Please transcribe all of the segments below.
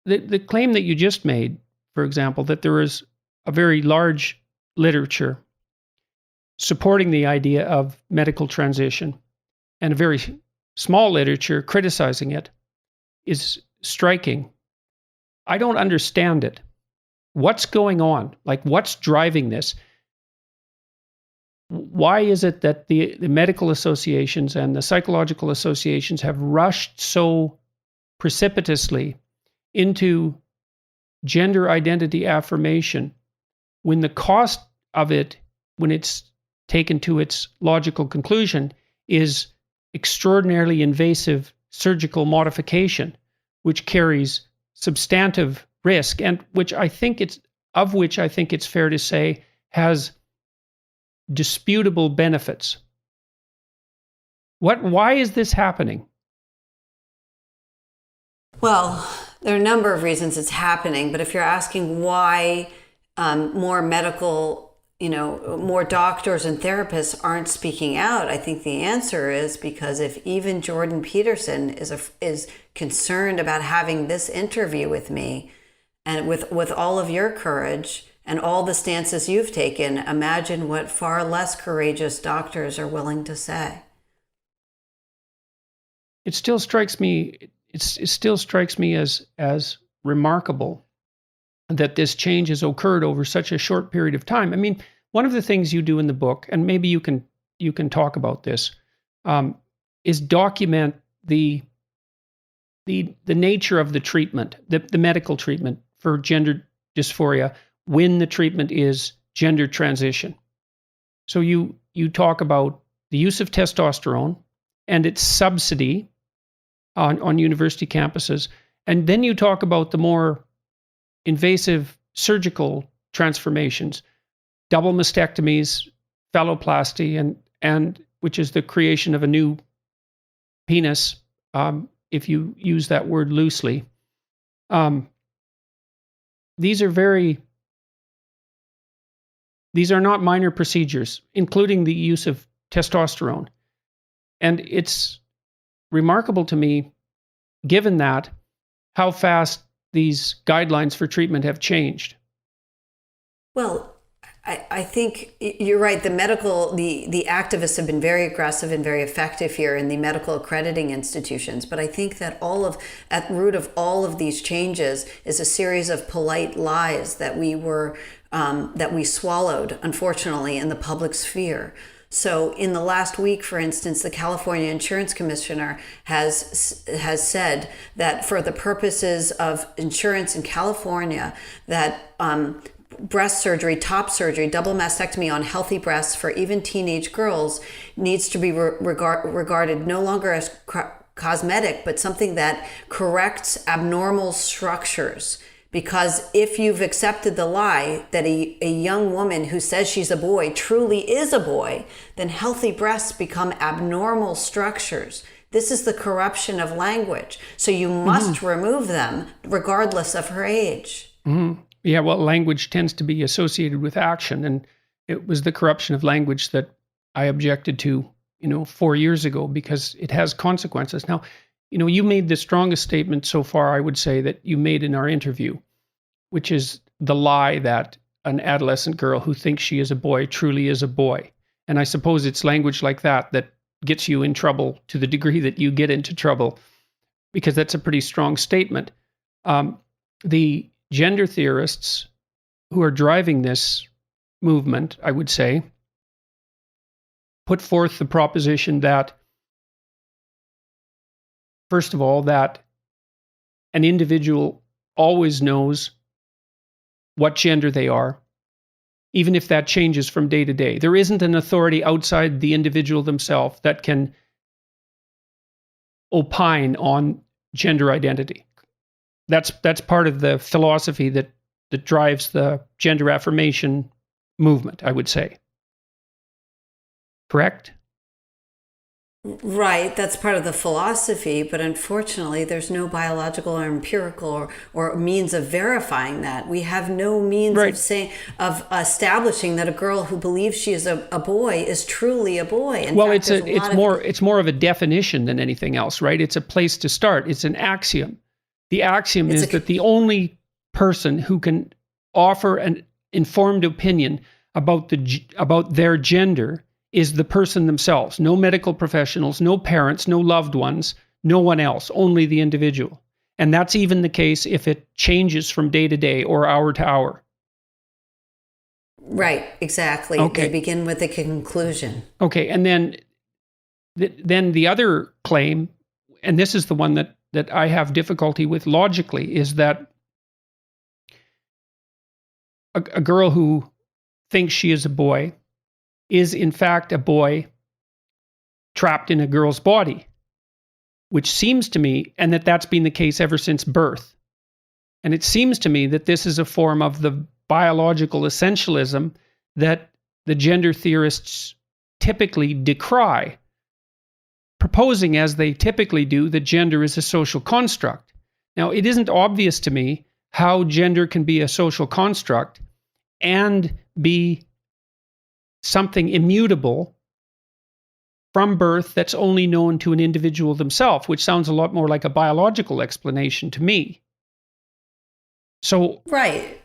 the claim that you just made, for example, that there is a very large literature supporting the idea of medical transition and a very small literature criticizing it is striking. I don't understand it. What's going on? Like, what's driving this? Why is it that the medical associations and the psychological associations have rushed so precipitously into gender identity affirmation when the cost of it, when it's taken to its logical conclusion, is extraordinarily invasive surgical modification, which carries substantive risk, and which I think it's fair to say has disputable benefits. Why is this happening? Well, there are a number of reasons it's happening, but if you're asking why more doctors and therapists aren't speaking out, I think the answer is because if even Jordan Peterson is concerned about having this interview with me, and with all of your courage and all the stances you've taken, imagine what far less courageous doctors are willing to say. It still strikes me. It still strikes me as remarkable that this change has occurred over such a short period of time. I mean, one of the things you do in the book, and maybe you can talk about this, is document the nature of the treatment, the medical treatment for gender dysphoria when the treatment is gender transition. So you talk about the use of testosterone and its subsidy on university campuses, and then you talk about the more invasive surgical transformations, double mastectomies, phalloplasty, and which is the creation of a new penis, if you use that word loosely. These are not minor procedures, including the use of testosterone. And it's remarkable to me, given that, how fast these guidelines for treatment have changed. Well, I think you're right. The activists have been very aggressive and very effective here in the medical accrediting institutions. But I think that at the root of all of these changes is a series of polite lies that we swallowed, unfortunately, in the public sphere. So in the last week, for instance, the California Insurance Commissioner has said that for the purposes of insurance in California, that breast surgery, top surgery, double mastectomy on healthy breasts for even teenage girls needs to be regarded no longer as cosmetic, but something that corrects abnormal structures. Because if you've accepted the lie that a young woman who says she's a boy truly is a boy, then healthy breasts become abnormal structures. This is the corruption of language. So you must remove them regardless of her age. Mm-hmm. Yeah, well, language tends to be associated with action. And it was the corruption of language that I objected to, 4 years ago, because it has consequences. Now, you made the strongest statement so far, I would say, that you made in our interview, which is the lie that an adolescent girl who thinks she is a boy truly is a boy. And I suppose it's language like that gets you in trouble to the degree that you get into trouble, because that's a pretty strong statement. The gender theorists who are driving this movement, I would say, put forth the proposition that, first of all, that an individual always knows what gender they are, even if that changes from day to day. There isn't an authority outside the individual themselves that can opine on gender identity. That's part of the philosophy that drives the gender affirmation movement, I would say. Correct? Right, that's part of the philosophy, but unfortunately there's no biological or empirical or means of verifying that. We have no means of establishing that a girl who believes she is a boy is truly a boy. In fact, it's more of a definition than anything else, right? It's a place to start. It's an axiom. The axiom is that the only person who can offer an informed opinion about their gender is the person themselves. No medical professionals, no parents, no loved ones, no one else, only the individual. And that's even the case if it changes from day to day or hour to hour. Right, exactly. Okay. They begin with a conclusion. Okay, and then the other claim, and this is the one that I have difficulty with logically, is that a girl who thinks she is a boy is in fact a boy trapped in a girl's body, which seems to me, and that's been the case ever since birth. And it seems to me that this is a form of the biological essentialism that the gender theorists typically decry, proposing, as they typically do, that gender is a social construct. Now, it isn't obvious to me how gender can be a social construct and be something immutable from birth that's only known to an individual themselves, which sounds a lot more like a biological explanation to me. So, right.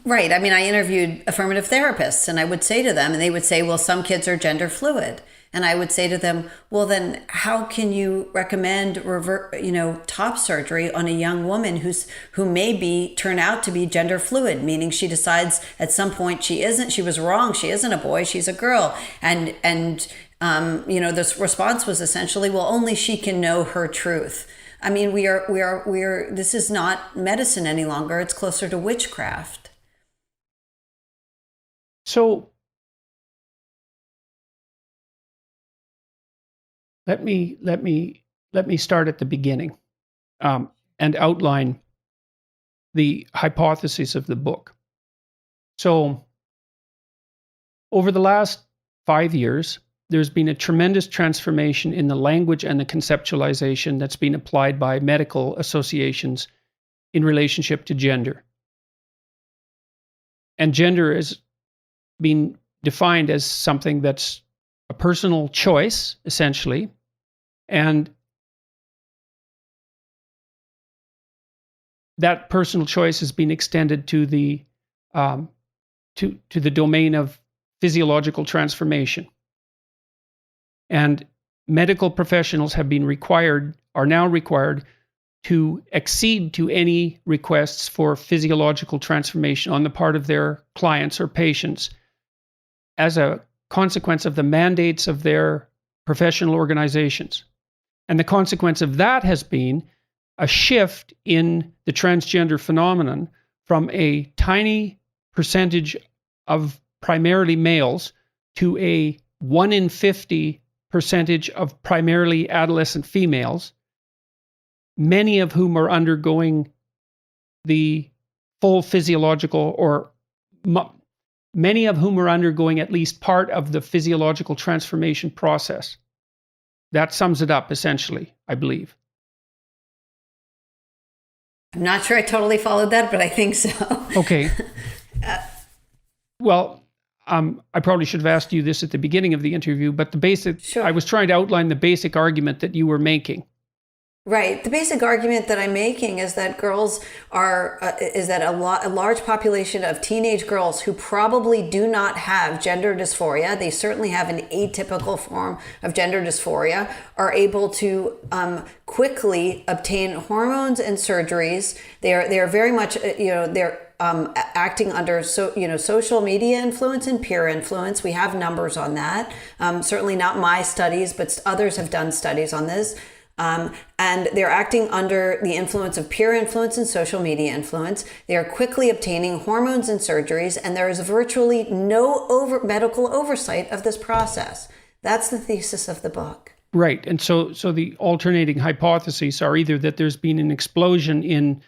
Right. I mean, I interviewed affirmative therapists, and I would say to them, and they would say, well, some kids are gender fluid. And I would say to them, well, then how can you recommend top surgery on a young woman who may turn out to be gender fluid, meaning she decides at some point she was wrong, she isn't a boy, she's a girl. And this response was essentially, well, only she can know her truth. I mean, this is not medicine any longer. It's closer to witchcraft. So let me start at the beginning and outline the hypotheses of the book. So over the last 5 years, there's been a tremendous transformation in the language and the conceptualization that's been applied by medical associations in relationship to gender. And gender has been defined as something that's a personal choice, essentially, and that personal choice has been extended to the domain of physiological transformation. And medical professionals are now required to accede to any requests for physiological transformation on the part of their clients or patients as a consequence of the mandates of their professional organizations. And the consequence of that has been a shift in the transgender phenomenon from a tiny percentage of primarily males to a 1 in 50 percentage of primarily adolescent females, many of whom are undergoing the full physiological, or many of whom are undergoing at least part of the physiological transformation process. That sums it up, essentially, I believe. I'm not sure I totally followed that, but I think so. Okay. Well, I probably should have asked you this at the beginning of the interview, but Sure. I was trying to outline the basic argument that you were making. Right. The basic argument that I'm making is that a large population of teenage girls who probably do not have gender dysphoria, they certainly have an atypical form of gender dysphoria, are able to quickly obtain hormones and surgeries. They are very much, they're acting under social media influence and peer influence. We have numbers on that. Certainly not my studies, but others have done studies on this. And they're acting under the influence of peer influence and social media influence. They are quickly obtaining hormones and surgeries, and there is virtually no medical oversight of this process. That's the thesis of the book. Right. And so the alternating hypotheses are either that there's been an explosion in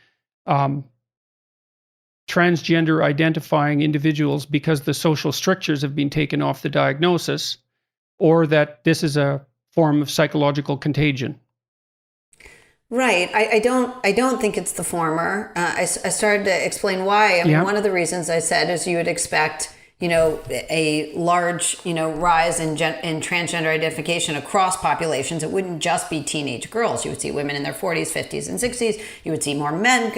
transgender identifying individuals because the social strictures have been taken off the diagnosis, or that this is a form of psychological contagion. Right. I don't think it's the former. I started to explain why. I mean, One of the reasons I said, as you would expect, a large, rise in transgender identification across populations. It wouldn't just be teenage girls. You would see women in their 40s, 50s, and 60s. You would see more men,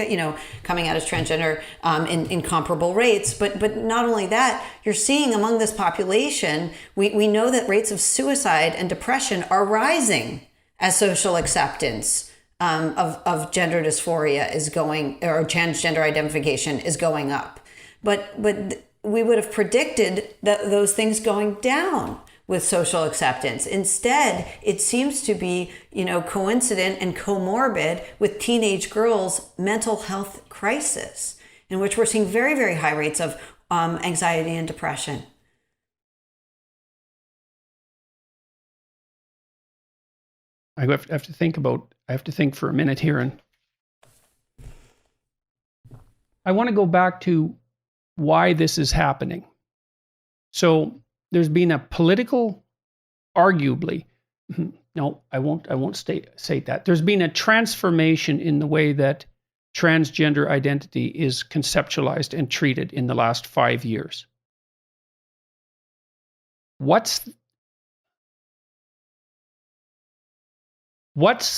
coming out as transgender in comparable rates. But not only that, you're seeing among this population, we know that rates of suicide and depression are rising as social acceptance of gender dysphoria is going, or transgender identification is going up. But we would have predicted those things going down with social acceptance. Instead, it seems to be, coincident and comorbid with teenage girls' mental health crisis, in which we're seeing very, very high rates of anxiety and depression. I have to think for a minute here, and I want to go back to why this is happening. So there's been a political, arguably, no, I won't state that. There's been a transformation in the way that transgender identity is conceptualized and treated in the last 5 years. What's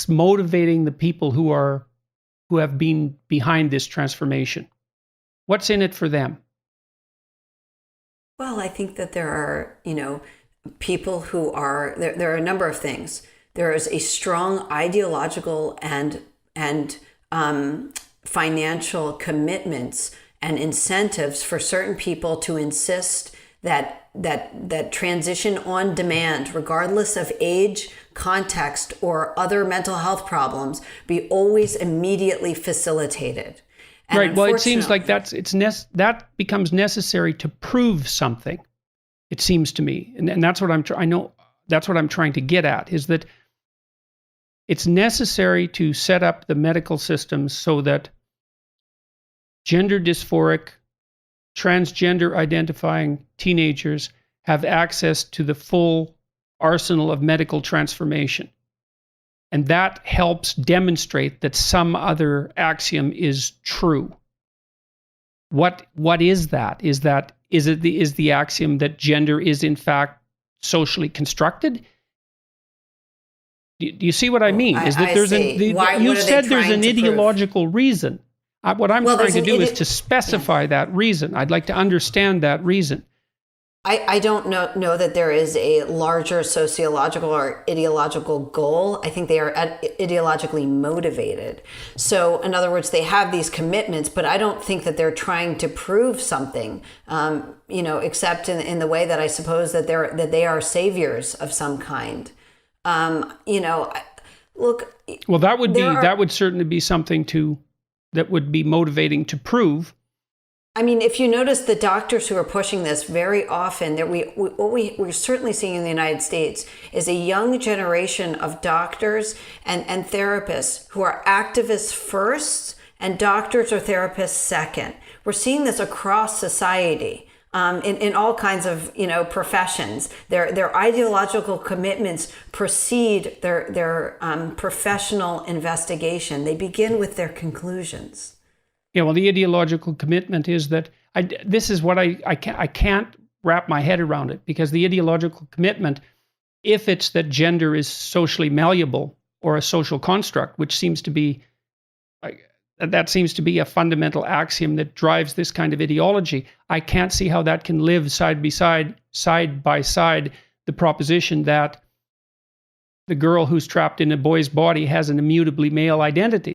motivating the people who have been behind this transformation? What's in it for them? Well, I think that there are, people who are, there are a number of things. There is a strong ideological and financial commitments and incentives for certain people to insist that transition on demand, regardless of age, context, or other mental health problems, be always immediately facilitated. And right. Well, it seems like that becomes necessary to prove something. It seems to me, and that's what that's what I'm trying to get at, is that it's necessary to set up the medical systems so that gender dysphoric, transgender identifying teenagers have access to the full arsenal of medical transformation. And that helps demonstrate that some other axiom is true. What is that? Is the axiom that gender is in fact socially constructed? Do you see what I mean? Is that there's you said there's an ideological reason. What I'm trying to do is to specify that reason. I'd like to understand that reason. I don't know that there is a larger sociological or ideological goal. I think they are ideologically motivated. So in other words, they have these commitments, but I don't think that they're trying to prove something, except in the way that I suppose that they are saviors of some kind. Look. Well, that would certainly be something that would be motivating to prove. I mean, if you notice the doctors who are pushing this very often, that we're certainly seeing in the United States is a young generation of doctors and therapists who are activists first and doctors or therapists second. We're seeing this across society in all kinds of professions. Their ideological commitments precede their professional investigation. They begin with their conclusions. Yeah, well, the ideological commitment is that this is what I can't wrap my head around it, because the ideological commitment, if it's that gender is socially malleable or a social construct, which seems to be a fundamental axiom that drives this kind of ideology, I can't see how that can live side by side the proposition that the girl who's trapped in a boy's body has an immutably male identity.